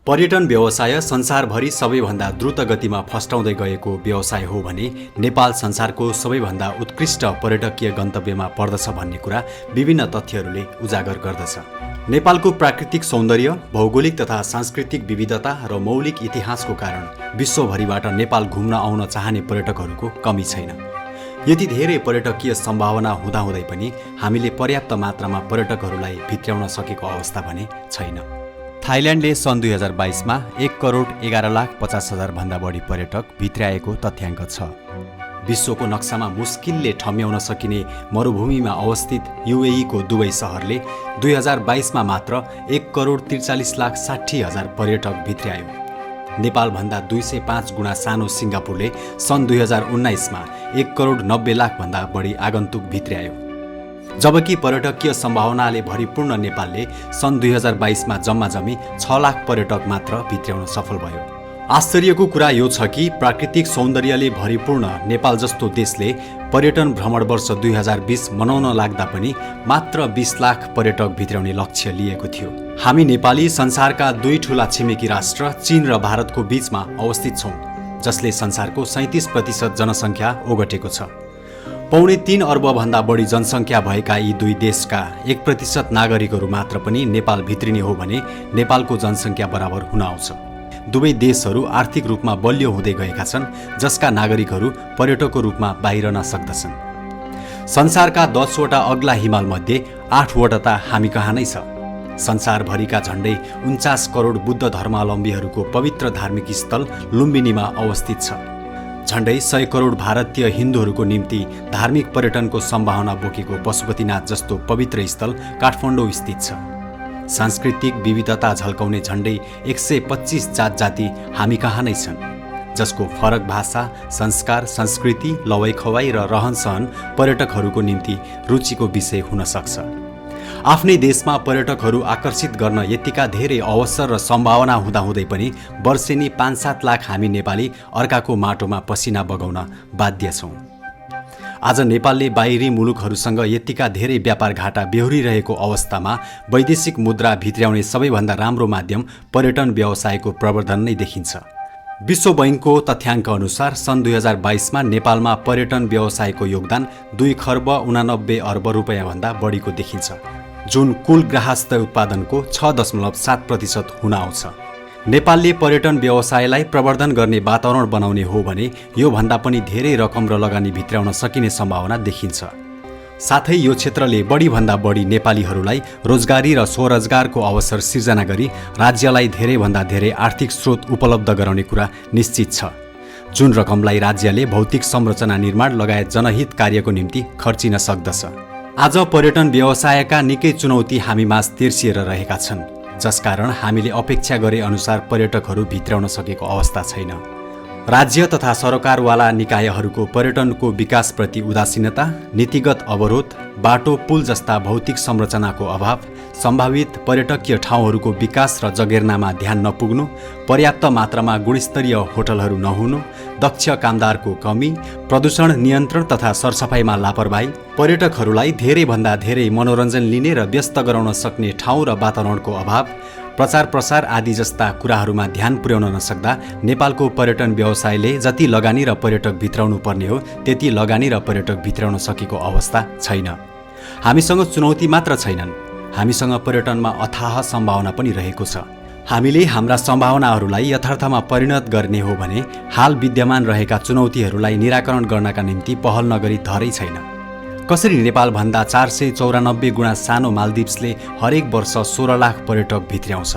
पर्यटन व्यवसाय संसारभरि सबैभन्दा द्रुत गतिमा फस्टाउँदै गएको व्यवसाय हो भने नेपाल संसारको सबैभन्दा उत्कृष्ट पर्यटकीय गन्तव्यमा पर्दछ भन्ने कुरा विभिन्न तथ्यहरूले उजागर गर्दछ। नेपालको प्राकृतिक सौन्दर्य, भौगोलिक तथा सांस्कृतिक विविधता र मौलिक इतिहासको कारण विश्वभरिबाट नेपाल घुम्न आउन चाहने पर्यटकहरूको कमी छैन। यति धेरै पर्यटकीय सम्भावना हुँदाहुँदै पनि हामीले पर्याप्त मात्रामा पर्यटकहरूलाई भित्र्याउन सकेको अवस्था भने छैन। थाइल्यान्डले सन् 2022मा 1,11,50,000 भन्दा बढी पर्यटक भित्र्याएको तथ्याङ्क छ। विश्वको नक्सामा मुस्किलले ठम्याउन सकिने मरुभूमिमा अवस्थित युएईको दुवै सहरले 2022मा मात्र 1,43,60,000 पर्यटक भित्र्यायो। नेपालभन्दा 205 गुणा सानो सिङ्गापुरले सन् 2019मा 1,90,00,000 भन्दा बढी आगन्तुक भित्र्यायो। जबकि पर्यटकीय सम्भावनाले भरिपूर्ण नेपालले सन् 2022मा जम्माजम्मी 6 लाख पर्यटक मात्र भित्र्याउन सफल भयो। आश्चर्यको कुरा यो छ कि प्राकृतिक सौन्दर्यले भरिपूर्ण नेपाल जस्तो देशले पर्यटन भ्रमण वर्ष 2020 मनाउन लाग्दा पनि मात्र 20 लाख पर्यटक भित्र्याउने लक्ष्य लिएको थियो। हामी नेपाली संसारका दुई ठूला छिमेकी राष्ट्र चीन र भारतको बीचमा अवस्थित छौँ, जसले संसारको 37% जनसङ्ख्या ओगटेको छ। 3.25 अर्बभन्दा बढी जनसङ्ख्या भएका यी दुई देशका 1% नागरिकहरू मात्र पनि नेपाल भित्रिने हो भने नेपालको जनसङ्ख्या बराबर हुन आउँछ। दुवै देशहरू आर्थिक रूपमा बलियो हुँदै गएका छन्, जसका नागरिकहरू पर्यटकको रूपमा बाहिरन सक्दछन्। संसारका 10 वटा अग्ला हिमालमध्ये 8 वटा त हामी कहाँ नै छ। संसारभरिका झण्डै 49 करोड बुद्ध धर्मावलम्बीहरूको पवित्र धार्मिक स्थल लुम्बिनीमा अवस्थित छ। झण्डै 100 करोड भारतीय हिन्दूहरूको निम्ति धार्मिक पर्यटनको सम्भावना बोकेको पशुपतिनाथ जस्तो पवित्र स्थल काठमाडौँ स्थित छ। सांस्कृतिक विविधता झल्काउने झण्डै 125 जात जाति हामी कहाँ नै छन्, जसको फरक भाषा, संस्कार, संस्कृति, लवाई खवाई र रहनसहन पर्यटकहरूको निम्ति रुचिको विषय हुन सक्छ। आफ्नै देशमा पर्यटकहरू आकर्षित गर्न यतिका धेरै अवसर र सम्भावना हुँदाहुँदै पनि वर्षेनी 5-7 लाख हामी नेपाली अर्काको माटोमा पसिना बगाउन बाध्य छौँ। आज नेपालले बाहिरी मुलुकहरूसँग यतिका धेरै व्यापार घाटा बेहोरिरहेको अवस्थामा वैदेशिक मुद्रा भित्र्याउने सबैभन्दा राम्रो माध्यम पर्यटन व्यवसायको प्रवर्धन नै देखिन्छ। विश्व बैंकको तथ्याङ्क अनुसार सन् 2022मा नेपालमा पर्यटन व्यवसायको योगदान 2,89 अर्ब रुपैयाँभन्दा बढीको देखिन्छ, जुन कुल ग्राहस्थ उत्पादनको 6.7% हुन आउँछ। नेपालले पर्यटन व्यवसायलाई प्रवर्धन गर्ने वातावरण बनाउने हो भने योभन्दा पनि धेरै रकम र लगानी भित्र्याउन सकिने सम्भावना देखिन्छ। साथै यो क्षेत्रले बढीभन्दा बढी नेपालीहरूलाई रोजगारी र स्वरोजगारको अवसर सिर्जना गरी राज्यलाई धेरैभन्दा धेरै आर्थिक स्रोत उपलब्ध गराउने कुरा निश्चित छ, जुन रकमलाई राज्यले भौतिक संरचना निर्माण लगायत जनहित कार्यको निम्ति खर्चिन सक्दछ। आज पर्यटन व्यवसायका निकै चुनौती हामीमाझ तेर्सिएर रहेका छन्, जसकारण हामीले अपेक्षा गरे अनुसार पर्यटकहरू भित्र्याउन सकेको अवस्था छैन। राज्य तथा सरकारवाला निकायहरूको पर्यटनको विकासप्रति उदासीनता, नीतिगत अवरोध, बाटो पुल जस्ता भौतिक संरचनाको अभाव, सम्भावित पर्यटकीय ठाउँहरूको विकास र जगेर्नामा ध्यान नपुग्नु, पर्याप्त मात्रामा गुणस्तरीय होटलहरू नहुनु, दक्ष कामदारको कमी, प्रदूषण नियन्त्रण तथा सरसफाइमा लापरवाही, पर्यटकहरूलाई धेरैभन्दा धेरै मनोरञ्जन लिने र व्यस्त गराउन सक्ने ठाउँ र वातावरणको अभाव, प्रचार प्रसार आदि जस्ता कुराहरूमा ध्यान पुर्याउन नसक्दा नेपालको पर्यटन व्यवसायले जति लगानी र पर्यटक भित्राउनु पर्ने हो त्यति लगानी र पर्यटक भित्राउन सकेको अवस्था छैन। हामीसँग चुनौती मात्र छैनन्, हामीसँग पर्यटनमा अथाह सम्भावना पनि रहेको छ। हामीले हाम्रा सम्भावनाहरूलाई यथार्थमा परिणत गर्ने हो भने हाल विद्यमान रहेका चुनौतीहरूलाई निराकरण गर्नका निम्ति पहल नगरी धरै छैन। कसरी नेपालभन्दा 494 गुणा सानो मालदिप्सले हरेक वर्ष 16 लाख पर्यटक भित्र्याउँछ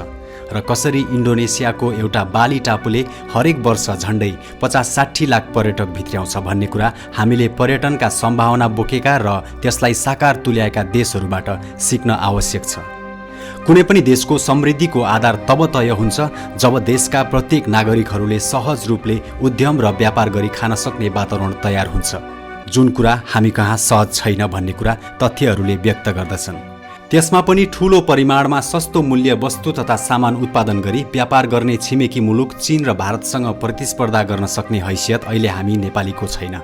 र कसरी इन्डोनेसियाको एउटा बाली टापुले हरेक वर्ष झण्डै 50-60 लाख पर्यटक भित्र्याउँछ भन्ने कुरा हामीले पर्यटनका सम्भावना बोकेका र त्यसलाई साकार तुल्याएका देशहरूबाट सिक्न आवश्यक छ। कुनै पनि देशको समृद्धिको आधार तब तय हुन्छ जब देशका प्रत्येक नागरिकहरूले सहज रूपले उद्यम र व्यापार गरी खान सक्ने वातावरण तयार हुन्छ, जुन कुरा हामी कहाँ सहज छैन भन्ने कुरा तथ्यहरूले व्यक्त गर्दछन्। त्यसमा पनि ठूलो परिमाणमा सस्तो मूल्य वस्तु तथा सामान उत्पादन गरी व्यापार गर्ने छिमेकी मुलुक चीन र भारतसँग प्रतिस्पर्धा गर्न सक्ने हैसियत अहिले हामी नेपालीको छैन।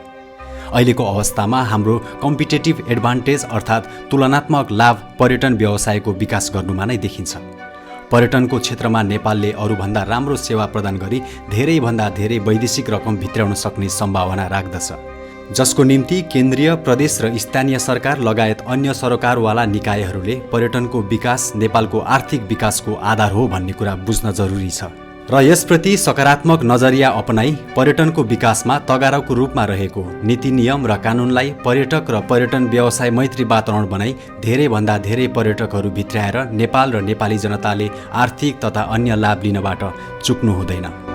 अहिलेको अवस्थामा हाम्रो कम्पिटेटिभ एडभान्टेज अर्थात् तुलनात्मक लाभ पर्यटन व्यवसायको विकास गर्नुमा नै देखिन्छ। पर्यटनको क्षेत्रमा नेपालले अरूभन्दा राम्रो सेवा प्रदान गरी धेरैभन्दा धेरै वैदेशिक रकम भित्राउन सक्ने सम्भावना राख्दछ, जसको निम्ति केन्द्रीय, प्रदेश र स्थानीय सरकार लगायत अन्य सरकारवाला निकायहरूले पर्यटनको विकास नेपालको आर्थिक विकासको आधार हो भन्ने कुरा बुझ्न जरुरी छ र यसप्रति सकारात्मक नजरिया अपनाई पर्यटनको विकासमा तगारोको रूपमा रहेको नीति नियम र कानुनलाई पर्यटक र पर्यटन व्यवसाय मैत्री वातावरण बनाई धेरैभन्दा धेरै पर्यटकहरू भित्राएर नेपाल र नेपाली जनताले आर्थिक तथा अन्य लाभ लिनबाट चुक्नु हुँदैन।